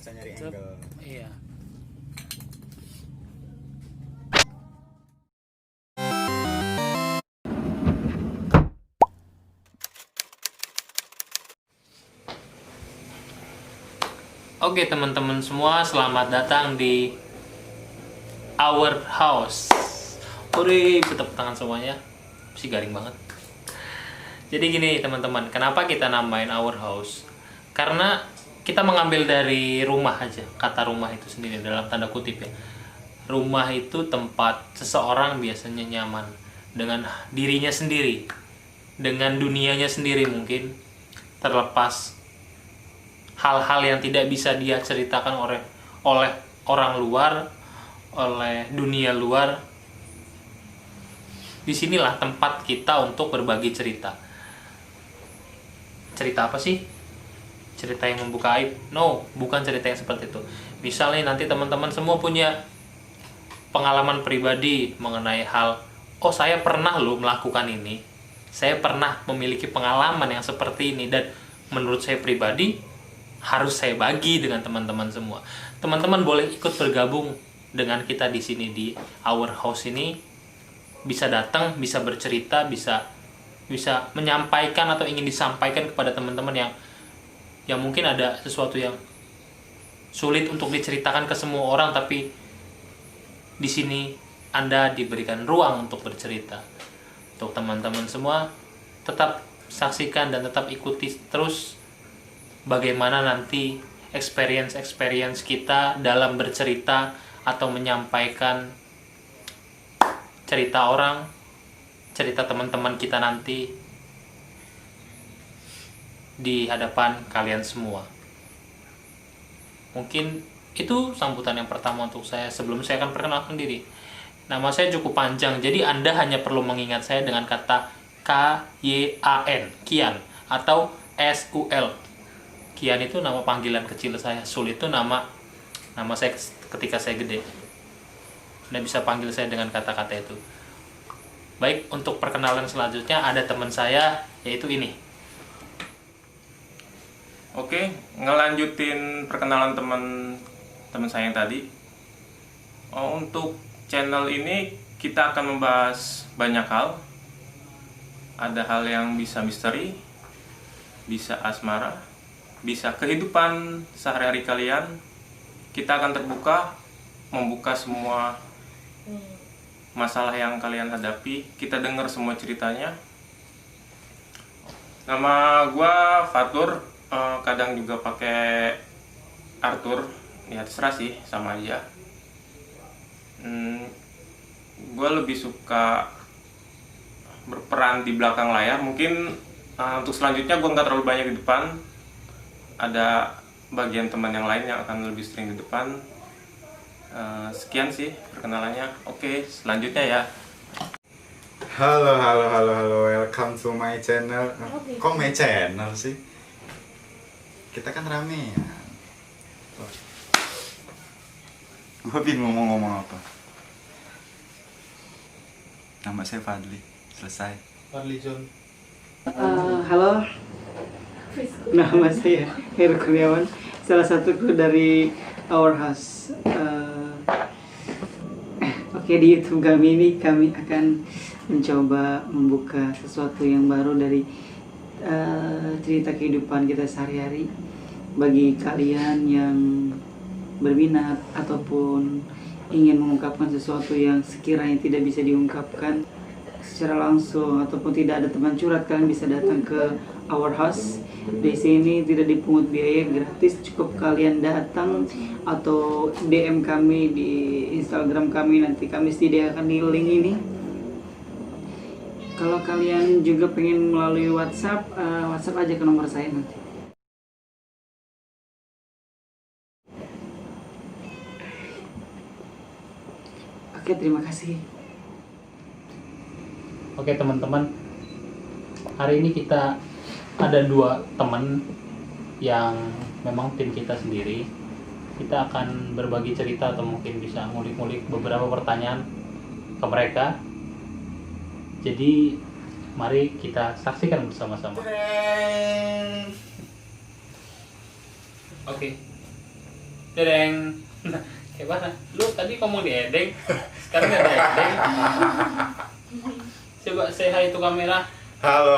bisa nyari angle. Iya. Oke teman-teman semua, selamat datang di Our House. Hore, tepuk tangan semuanya. Masih garing banget. Jadi gini teman-teman, kenapa kita namain Our House? Karena kita mengambil dari rumah aja. Kata rumah itu sendiri dalam tanda kutip ya. Rumah itu tempat seseorang biasanya nyaman dengan dirinya sendiri, dengan dunianya sendiri mungkin, terlepas hal-hal yang tidak bisa dia ceritakan oleh orang luar, oleh dunia luar. Disinilah tempat kita untuk berbagi cerita. Cerita apa sih? Cerita yang membuka aib? No, bukan cerita yang seperti itu. Misalnya nanti teman-teman semua punya pengalaman pribadi mengenai hal, oh saya pernah loh melakukan ini, saya pernah memiliki pengalaman yang seperti ini, dan menurut saya pribadi harus saya bagi dengan teman-teman semua. Teman-teman boleh ikut bergabung dengan kita di sini di Our House ini. Bisa datang, bisa bercerita, bisa menyampaikan atau ingin disampaikan kepada teman-teman yang mungkin ada sesuatu yang sulit untuk diceritakan ke semua orang, tapi di sini Anda diberikan ruang untuk bercerita. Untuk teman-teman semua, tetap saksikan dan tetap ikuti terus bagaimana nanti experience kita dalam bercerita atau menyampaikan cerita orang, cerita teman-teman kita nanti di hadapan kalian semua. Mungkin itu sambutan yang pertama untuk saya. Sebelum saya akan perkenalkan diri, nama saya cukup panjang, jadi Anda hanya perlu mengingat saya dengan kata K-Y-A-N, Kian, atau S-U-L. Kian itu nama panggilan kecil saya, Sul itu nama saya ketika saya gede. Anda bisa panggil saya dengan kata-kata itu. Baik, untuk perkenalan selanjutnya ada teman saya, yaitu ini. Oke, ngelanjutin perkenalan teman saya yang tadi. Untuk channel ini kita akan membahas banyak hal. Ada hal yang bisa misteri, bisa asmara, bisa kehidupan sehari-hari kalian. Kita akan terbuka, membuka semua masalah yang kalian hadapi. Kita dengar semua ceritanya. Nama gua Fatur, kadang juga pakai Arthur, ya terserah sih, sama aja. Gua lebih suka berperan di belakang layar. Mungkin untuk selanjutnya gua nggak terlalu banyak di depan. Ada bagian teman yang lain yang akan lebih sering di depan. Sekian sih perkenalannya. Oke, selanjutnya ya. Halo, welcome to my channel. Kok my channel sih? Kita kan rame ya. Gue bingung ngomong apa. Nama saya Fadli. Selesai. Fadli John. Halo, nama saya Heru Kurniawan, salah satu kru dari Our House. Oke, di YouTube kami ini kami akan mencoba membuka sesuatu yang baru dari cerita kehidupan kita sehari-hari. Bagi kalian yang berminat ataupun ingin mengungkapkan sesuatu yang sekiranya tidak bisa diungkapkan secara langsung ataupun tidak ada teman curhat, kalian bisa datang ke Our House. Di sini tidak dipungut biaya, gratis. Cukup kalian datang atau DM kami di Instagram kami, nanti kami sediakan di link ini. Kalau kalian juga pengen melalui WhatsApp, WhatsApp aja ke nomor saya nanti. Oke, terima kasih. Oke teman-teman, hari ini kita ada 2 teman yang memang tim kita sendiri. Kita akan berbagi cerita atau mungkin bisa ngulik-ngulik beberapa pertanyaan ke mereka. Jadi mari kita saksikan bersama-sama. Oke. Dedeng. Kayak mana? Lu tadi ngomong di Edeng, sekarang ada Edeng. Coba say hi itu kamera. Halo.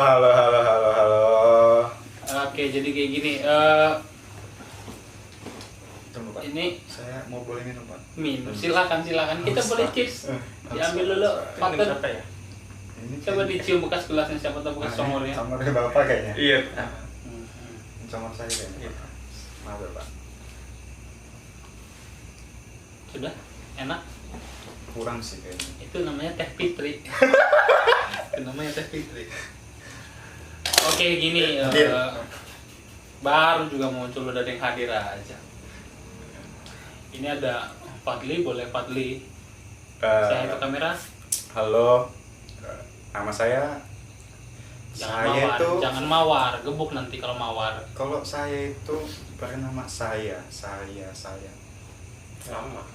Oke, jadi kayak gini. Tunggu Pak. Ini Saya mau boleh minum Pak. minum, silakan. Kita boleh cheers. Diambil dulu, Ini partner. siapa ya? Ini Coba dicium bekas gelasnya, siapa tahu bekas songornya. Songornya Bapak kayaknya. Iya. Songor saya kayaknya. Maaf ya, Pak. Sudah, enak. Kurang sih kayaknya. Itu namanya teh fitri. Itu namanya teh fitri. Oke, gini. Baru juga muncul, udah ada yang hadir aja. Ini ada Fadli, boleh Fadli. Saya itu kamera. Halo. Nama saya. Jangan mawar, gebuk nanti kalau mawar. Kalau saya itu nama saya. Lama.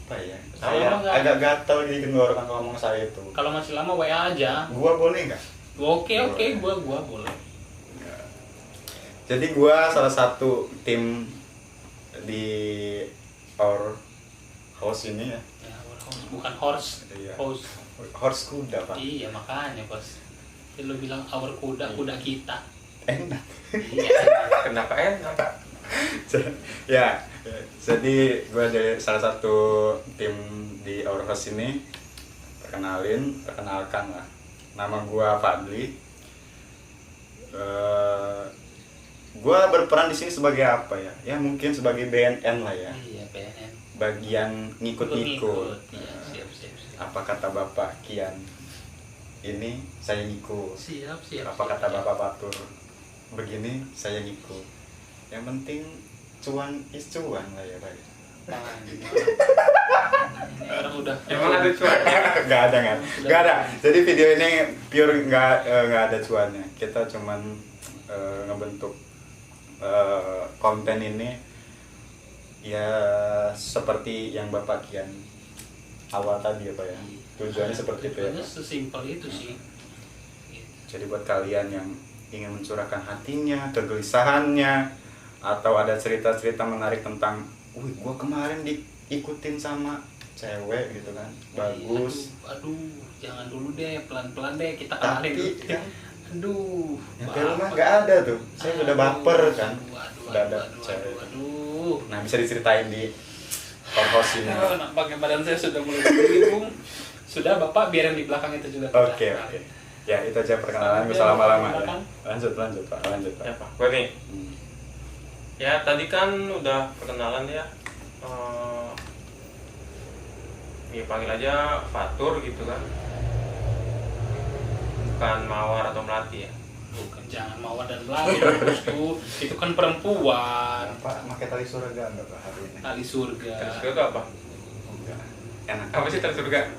Apa ya? Kalau Saya enggak- agak gatel di tenggorokan kalau ngomong saya itu. Kalau masih lama WA aja. Gua boleh nggak? Oke, gua boleh. Jadi gua salah satu tim di our house ini ya. Ya, bukan horse, Iya. host. Horse kuda Pak. Iya, makanya bos. Lu bilang our kuda kita. Enak. Iya. Kenapa enak? Ya, jadi gue dari salah satu tim di Our House ini. Perkenalkan lah. Nama gue Fadli. Gue berperan di sini sebagai apa ya? Ya mungkin sebagai BNN lah ya. Iya, PNN. Bagian ngikut-ngikut. Iya, siap. Apa kata Bapak Kian? Ini saya ngikut. Siap. Apa kata Bapak Patur? Begini saya ngikut. Yang penting cuan is cuan lah ya Pak. Ini orang udah. Emang ada cuannya? Nggak ada. Jadi video ini pure nggak ada cuannya. Kita cuman ngebentuk konten ini ya seperti yang Bapak Kian awal tadi ya Pak ya. Tujuannya seperti itu ya Tujuannya Pak. sesimpel itu sih. Jadi buat kalian yang ingin mencurahkan hatinya, kegelisahannya, atau ada cerita-cerita menarik tentang, wih, gua kemarin diikutin sama cewek gitu kan, bagus. Aduh, jangan dulu deh, pelan-pelan deh kita kenalin. Tapi dulu. kan, Aduh, nyampe rumah nggak ada tuh. Saya udah baper kan, udah ada cewek. Aduh. Nah bisa diceritain di host ini. Nampaknya badan saya sudah mulai bergulung. Sudah, Bapak biar yang di belakang itu juga. Oke. Ya itu aja perkenalan, gue salah lama ya. Belakang. Lanjut Pak. Ya Pak, gue nih. Hmm. Ya tadi kan udah perkenalan ya. Ya panggil aja Fatur gitu kan. Bukan Mawar atau Melati ya. Bukan, jangan mawar dan melati bosku. Itu kan perempuan. Pak, pakai tali surga nggak Pak hari ini? Tali surga. Terus itu apa? Enggak. Enak. Apa sih surga?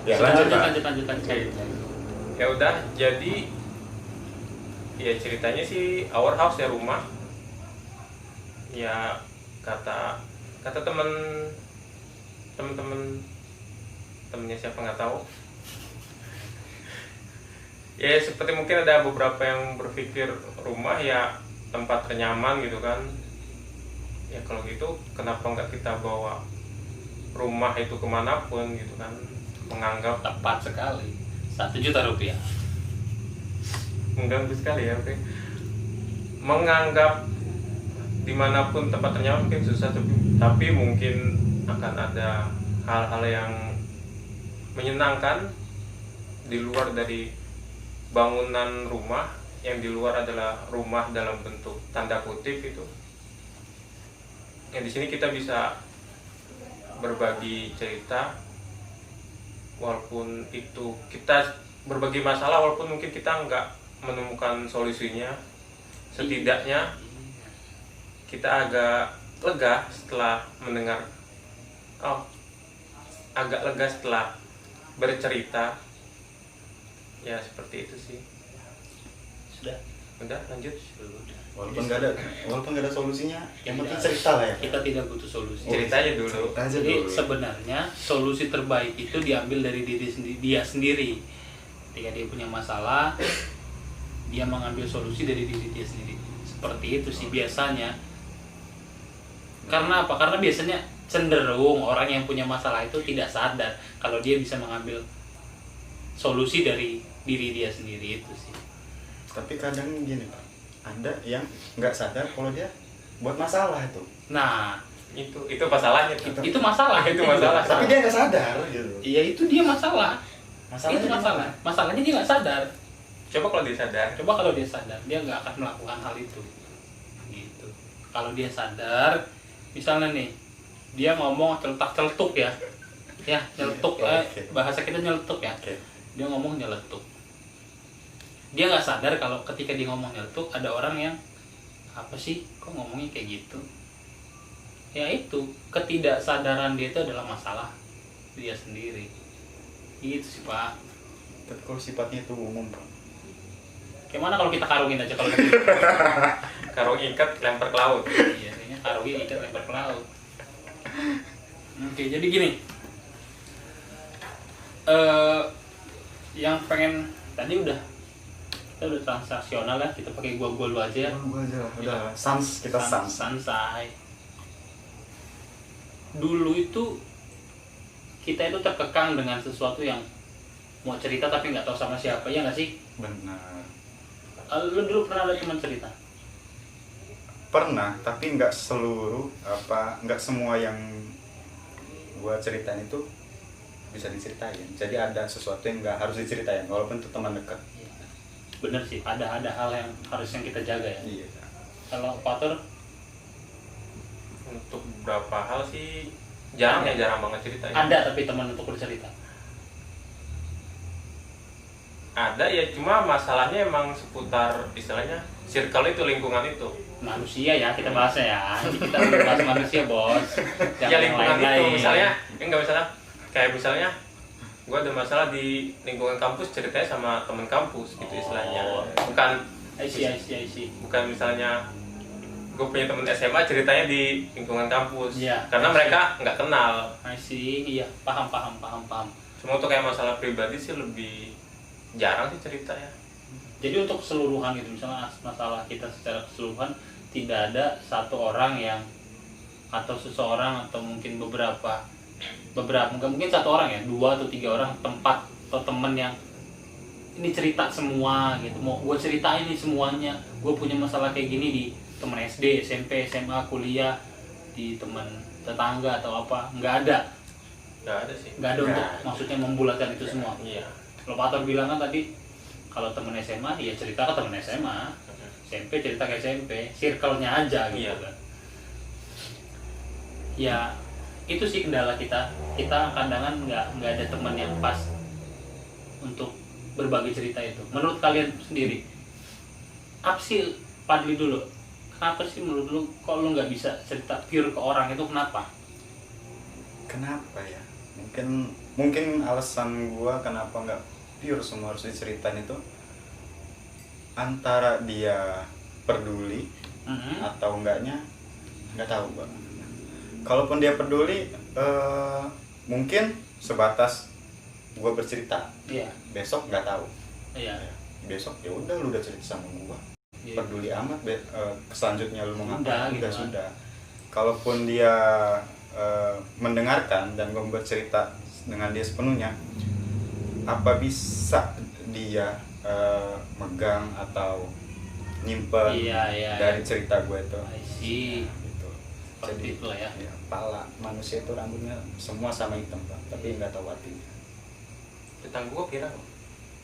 Ya, lanjut, Pak. lanjut. Ya udah, jadi ya ceritanya sih our house ya, rumah. Ya kata temennya siapa nggak tahu. Ya seperti mungkin ada beberapa yang berpikir rumah ya tempat ternyaman gitu kan. Ya kalau gitu kenapa nggak kita bawa rumah itu kemanapun gitu kan, menganggap Tepat sekali. 1 juta rupiah. mengganggu sekali ya, oke. Menganggap dimanapun tempat ternyaman mungkin susah, tapi mungkin akan ada hal-hal yang menyenangkan di luar dari bangunan rumah, yang di luar adalah rumah dalam bentuk tanda kutip itu. Ya di sini kita bisa berbagi cerita, walaupun itu kita berbagi masalah, walaupun mungkin kita nggak menemukan solusinya, setidaknya kita agak lega setelah mendengar, agak lega setelah bercerita. Ya seperti itu sih. Sudah. Udah lanjut. Walaupun nggak ada solusinya, yang penting cerita lah ya. Kita tidak butuh solusi. Cerita aja dulu. Cerita aja Jadi dulu. sebenarnya solusi terbaik itu diambil dari dia sendiri. Ketika dia punya masalah, dia mengambil solusi dari diri dia sendiri. Seperti itu sih biasanya. Karena apa? Karena biasanya cenderung orang yang punya masalah itu tidak sadar kalau dia bisa mengambil solusi dari diri dia sendiri itu sih. Tapi kadang gini Pak, ada yang nggak sadar kalau dia buat masalah itu. Nah, Itu masalahnya tuh. itu masalah. Itu masalah. Tapi dia nggak sadar gitu. Iya, itu dia masalah. Masalahnya Itu di masalah. mana? Masalahnya dia nggak sadar. Coba kalau dia sadar. Coba kalau dia sadar, dia nggak akan melakukan hal itu. Gitu. Kalau dia sadar, misalnya nih, dia ngomong celtak-celtuk ya. Ya, nyeletuk. Oke. Bahasa kita nyeletuk ya. Oke. Dia ngomong nyeletuk. Dia nggak sadar kalau ketika dia ngomong nyeletuk ada orang yang apa sih, kok ngomongnya kayak gitu. Ya itu, ketidaksadaran dia itu adalah masalah dia sendiri. Gitu sih Pak. Tapi kalau sifatnya itu umum Pak. Gimana kalau kita karungin aja kalau gitu? Karung ikat lempar ke laut. Iya, kayaknya karungin ikat lempar ke laut. Oke, jadi gini. Yang pengen tadi kita udah transaksional ya, kita pakai gua lu aja ya. Gua aja udah sans kita sans. Sansai. Dulu itu kita itu terkekang dengan sesuatu yang mau cerita tapi nggak tahu sama siapa, ya nggak sih? Benar. Lu dulu pernah ada teman cerita? Pernah, tapi nggak seluruh nggak semua yang gua ceritain itu bisa diceritain. Jadi ada sesuatu yang nggak harus diceritain walaupun itu teman dekat. Bener sih, ada hal yang harusnya kita jaga ya. Iya. Kalau Patur Untuk beberapa hal sih jarang banget ceritanya. ada tapi teman untuk bercerita. Ada ya, cuma masalahnya emang seputar istilahnya circle itu, lingkungan itu. Manusia ya kita bahasnya ya. Kita udah bahas manusia bos. Ya Jangan lingkungan itu lain-lain. misalnya, enggak misalnya kayak misalnya gue ada masalah di lingkungan kampus, ceritanya sama teman kampus gitu istilahnya. Bukan I see. bukan misalnya gue punya teman SMA ceritanya di lingkungan kampus. Iya. Karena mereka nggak kenal. I see, iya paham. Cuma untuk kayak masalah pribadi sih lebih jarang sih ceritanya. Jadi untuk keseluruhan gitu, misalnya masalah kita secara keseluruhan tidak ada satu orang yang atau seseorang atau mungkin beberapa nggak mungkin satu orang ya, 2 atau 3 orang tempat atau temen yang ini cerita semua gitu, mau gue ceritain ini semuanya, gue punya masalah kayak gini di temen SD, SMP, SMA, kuliah, di teman tetangga atau apa, nggak ada Sih. nggak ada untuk maksudnya membulatkan itu semua. Iya. Kalau Pak Ator bilang kan tadi kalau temen SMA ya cerita ke temen SMA, SMP cerita ke SMP, circle-nya aja gitu Iya. kan. Ya itu sih kendala kita kadang-kadang nggak ada teman yang pas untuk berbagi cerita itu. Menurut kalian sendiri apa sih, Padli dulu, kenapa sih menurut lu kok lu nggak bisa cerita pure ke orang itu, kenapa? Kenapa ya? Mungkin alasan gua kenapa nggak pure semua harus diceritain itu antara dia peduli atau enggaknya nggak tahu Bang. Kalaupun dia peduli mungkin sebatas gua bercerita. Iya. Besok nggak tahu. Iya. Besok ya udah lu udah cerita sama gua. Iya. Peduli amat selanjutnya lu mau Udah, ngapain gitu kan. sudah. Kalaupun dia mendengarkan dan gua bercerita dengan dia sepenuhnya, apa bisa dia megang atau nyimpen Iya. dari cerita gue itu. I see. Gitu. Seperti Jadi itulah ya. pala manusia itu rambutnya semua sama hitam Pak, tapi nggak tahu artinya. Tetangga gue pirang.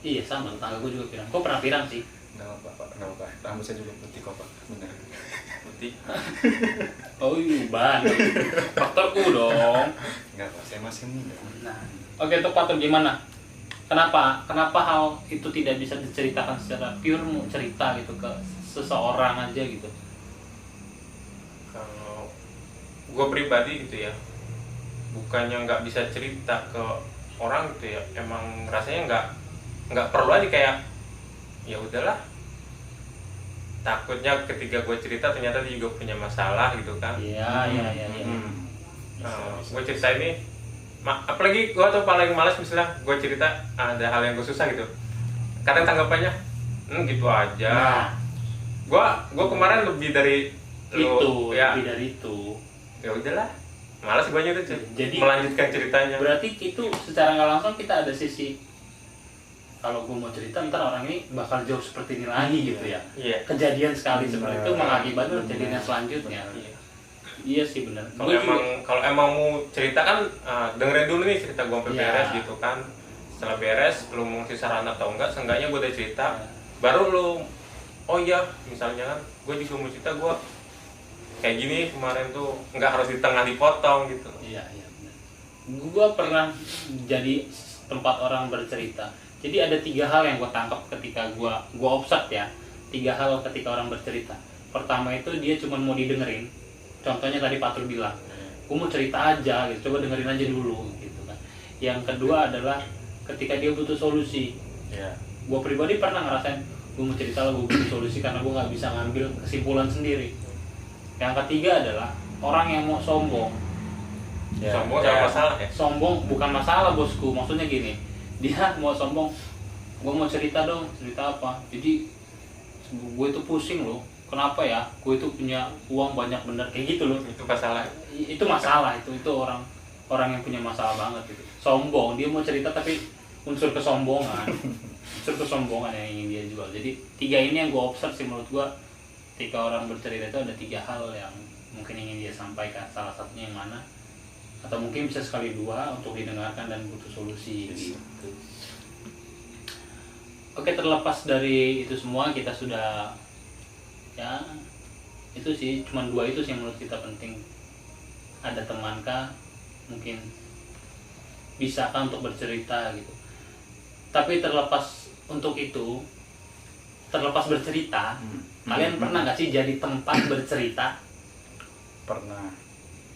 Iya sama, tetangga gue juga pirang. Kok pernah pirang sih? Nggak apa-apa. Rambut saya juga putih kok Pak, benar. Putih. Oh iya, ban. Faktorku dong. Nggak Pak, saya masih muda. Nah, oke, untuk Patur gimana? Kenapa hal itu tidak bisa diceritakan secara pure, mau cerita gitu ke seseorang aja gitu? Kalau gue pribadi gitu ya, bukannya nggak bisa cerita ke orang gitu ya, emang rasanya nggak perlu aja, kayak ya udahlah, takutnya ketika gue cerita ternyata dia juga punya masalah gitu kan. Iya. Gue cerita ini apalagi gue tuh paling malas misalnya gue cerita ada hal yang gue susah gitu, kadang tanggapannya gitu aja. Nah, Gue kemarin lebih dari itu ya. lebih dari itu. ya udahlah, malas gue udah Jadi melanjutkan ceritanya. berarti itu secara nggak langsung kita ada sisi, kalau gue mau cerita ntar orang ini bakal jauh seperti ini lagi gitu ya. Iya. Kejadian sekali seperti itu Benar. mengakibatkan kejadian selanjutnya. Iya. Iya sih benar. Kalau emang mau cerita kan dengerin dulu nih cerita gue sampai Iya. beres gitu kan. Setelah beres, lu mau ngasih saran atau enggak, seenggaknya gue udah cerita. Baru lu, oh iya, misalnya kan, gue juga mau cerita gue kayak gini kemarin tuh, nggak harus di tengah dipotong gitu. Iya benar. Gue pernah jadi tempat orang bercerita. Jadi ada 3 hal yang gue tangkap ketika gue observe ya. 3 hal ketika orang bercerita. Pertama itu dia cuma mau didengerin. Contohnya tadi Patul bilang, gue mau cerita aja gitu, coba dengerin aja dulu gitu kan. Yang kedua adalah ketika dia butuh solusi. Iya. Gue pribadi pernah ngerasain, gue mau cerita lah, gue butuh solusi karena gue nggak bisa ngambil kesimpulan sendiri. Yang ketiga adalah orang yang mau sombong. Ya, Sombong ya. sama masalah ya. Sombong bukan masalah bosku, maksudnya gini, dia mau sombong, gue mau cerita dong, cerita apa? Jadi gue itu pusing loh, kenapa ya? Gue itu punya uang banyak bener, kayak gitu loh. Itu masalah. Itu masalah, itu orang yang punya masalah banget gitu. Sombong, dia mau cerita tapi unsur kesombongan, unsur kesombongan yang ingin dia jual. Jadi 3 ini yang gue observe sih menurut gue, ketika orang bercerita itu ada 3 hal yang mungkin ingin dia sampaikan. Salah satunya yang mana? Atau mungkin bisa sekali 2 untuk didengarkan dan butuh solusi gitu. Oke, terlepas dari itu semua kita sudah ya itu sih cuman 2 itu sih yang menurut kita penting. Ada temankah, mungkin bisakah untuk bercerita gitu. Tapi terlepas untuk itu, terlepas bercerita, kalian pernah nggak sih jadi tempat bercerita? Pernah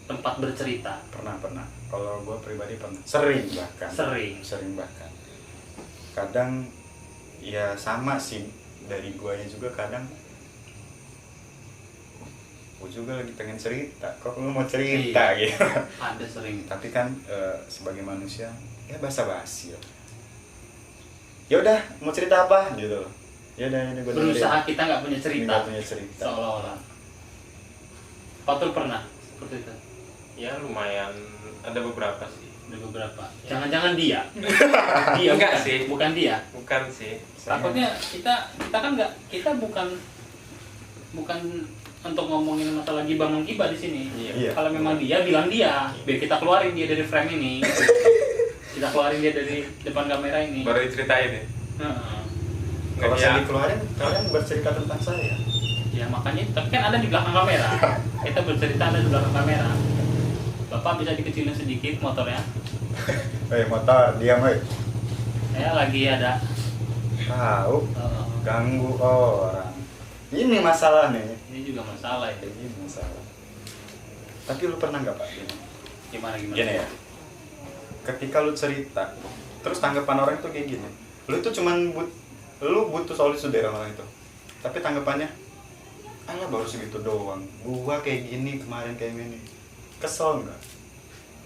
Pernah. Kalau gue pribadi pernah, sering bahkan. Kadang ya sama sih, dari guanya juga kadang gue juga lagi pengen cerita, kok lu mau cerita gitu. Ada sering. Tapi kan sebagai manusia ya basa-basi ya udah mau cerita apa gitu. Ya udah gue Berusaha kita nggak punya cerita. nggak punya cerita. Seolah-olah. Patul pernah seperti itu. Ya lumayan, ada beberapa sih. Ada beberapa. Jangan-jangan dia. Enggak bukan. sih. Bukan dia. Bukan sih. Takutnya kita kan nggak, kita bukan untuk ngomongin masalah gibah menggibah di sini. Iya. Kalau memang dia, bilang dia, biar kita keluarin dia dari frame ini. Kita keluarin dia dari depan kamera ini. Baru diceritain ya. Heeh. Kalau Ya. saya dikeluarin, kalian bercerita tentang saya. Ya makanya, tapi kan ada di belakang kamera. Kita bercerita ada di belakang kamera. Bapak bisa dikecilin sedikit motornya. Motor diam, Saya lagi ada. tahu ganggu orang. Ini masalah nih. Ini juga masalah ya. Ini masalah. Tapi lu pernah nggak Pak? Gimana? Gini ya. Ketika lu cerita, terus tanggapan orang tuh kayak gini. Lu tuh cuman lu butuh solusi dari orang itu. Tapi tanggapannya, alah baru segitu doang. Gua kayak gini kemarin kayak gini. Kesel nggak?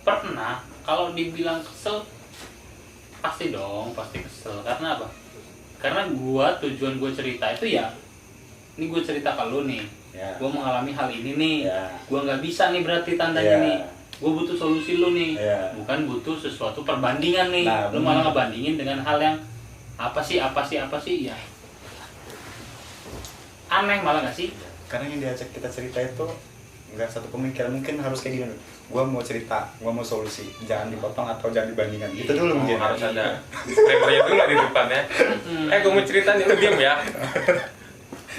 Pernah. Kalau dibilang kesel, pasti dong, pasti kesel. Karena apa? Karena tujuan gua cerita itu ya, ini gue cerita ke lu nih. Ya. Gue mengalami hal ini nih. Ya. Gue nggak bisa nih berarti tandanya Ya. nih. Gue butuh solusi lu nih. Ya. Bukan butuh sesuatu perbandingan nih. Nah, Lu malah ngebandingin dengan hal yang apa sih ya. Aneh malah nggak sih? Karena yang diajak kita cerita itu nggak satu pemikiran, mungkin harus kayak gini. Gua mau cerita, gua mau solusi, jangan dipotong atau jangan dibandingkan. Itu dulu mungkin. Harus ada disclaimer-nya dulu di depan ya. Gue mau cerita nih, lu diam ya.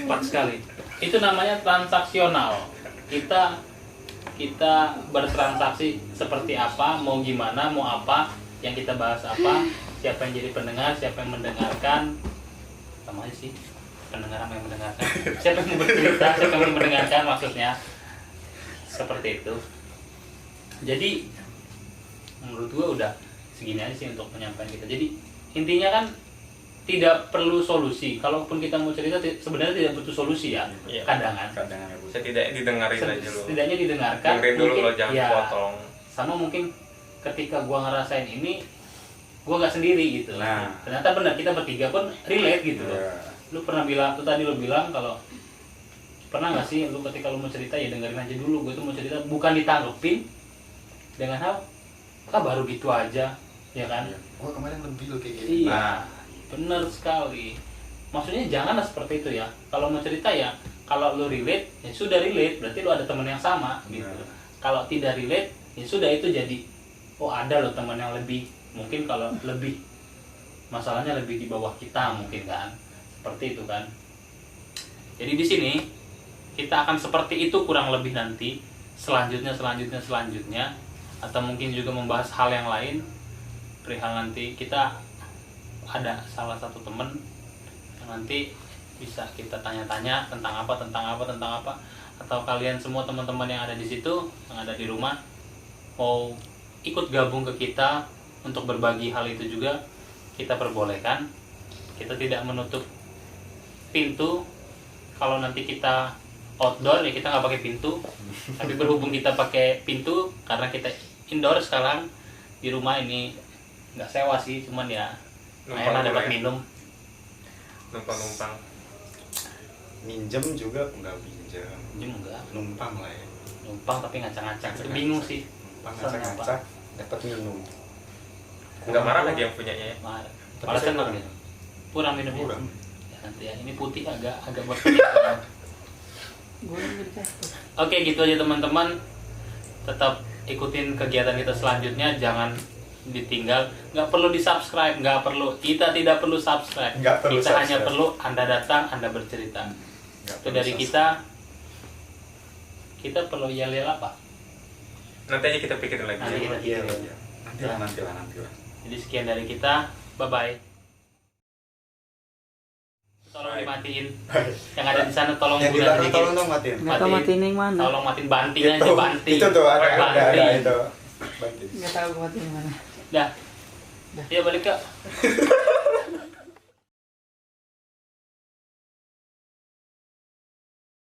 Tepat sekali. Itu namanya transaksional. Kita bertransaksi seperti apa, mau gimana, mau apa, yang kita bahas apa, siapa yang jadi pendengar, siapa yang mendengarkan, sama aja sih, pendengar sama yang mendengarkan, siapa yang bercerita, siapa yang mendengarkan, maksudnya seperti itu. Jadi menurut gua udah segini aja sih untuk menyampaikan kita. Jadi intinya kan tidak perlu solusi. Kalaupun kita mau cerita sebenarnya tidak butuh solusi ya. Iya. Kadang kan. Kadang-kadang ya, Bu. Setidaknya didengarin aja lu. Setidaknya didengarkan. Dengerin dulu mungkin, lo, jangan ya, potong. sama mungkin ketika gua ngerasain ini, gua nggak sendiri gitu. Nah. Ternyata benar kita bertiga pun relate gitu loh. Ya. Lu pernah bilang tuh tadi, lu bilang kalau Pernah nggak sih lu ketika lu mau cerita ya dengerin aja dulu, gue tuh mau cerita, bukan ditanggepin dengan hal baru gitu aja, ya kan? Gua kemarin lebih lo kayak gitu. Iya, bener sekali. Maksudnya janganlah seperti itu ya. Kalau mau cerita ya, kalau lu relate, ya sudah relate, berarti lu ada teman yang sama gitu. Nah. Kalau tidak relate, ya sudah itu jadi, oh ada loh teman yang lebih, mungkin kalau lebih, masalahnya lebih di bawah kita mungkin kan, seperti itu kan. Jadi di sini kita akan seperti itu kurang lebih nanti, selanjutnya, atau mungkin juga membahas hal yang lain. Perihal nanti kita ada salah satu teman yang nanti bisa kita tanya-tanya tentang apa, atau kalian semua teman-teman yang ada di situ, yang ada di rumah, mau ikut gabung ke kita untuk berbagi hal itu juga, kita perbolehkan. Kita tidak menutup pintu. Kalau nanti kita outdoor ya kita nggak pakai pintu, tapi berhubung kita pakai pintu karena kita indoor sekarang di rumah ini, nggak sewa sih, cuman ya enak dapat minum. Numpang Minjem juga enggak minjem. Enggak, Numpang lah ya. numpang tapi ngacak-ngacak. Itu bingung sih. Numpang ngacak-ngacak dapat minum. nggak marah lagi yang punyanya ya. Malah saya senang kurang. ya. Kurang minumnya. Kurang. Ya, nanti ya ini putih agak berkuning. Oke, gitu aja teman-teman. Tetap ikutin kegiatan kita selanjutnya, jangan ditinggal. Nggak perlu di subscribe, nggak perlu. Kita tidak perlu subscribe. Nggak perlu Kita hanya subscribe. perlu Anda datang, Anda bercerita. Nggak Itu perlu dari subscribe. kita perlu yel-yel apa? Nanti aja kita pikirin lagi. Nanti kita Iya, pikirin. iya. Nantilah. Jadi sekian dari kita, bye-bye. Tolong Bye. dimatiin. Yang ada di sana tolong Yang di buka belakang sedikit. tolong dong matiin. Nggak tahu matiin yang mana. Tolong matiin banting aja, banting. Itu tuh ada Banting. itu. Banting. Nggak tahu matiin yang mana. Dah. Ya balik ke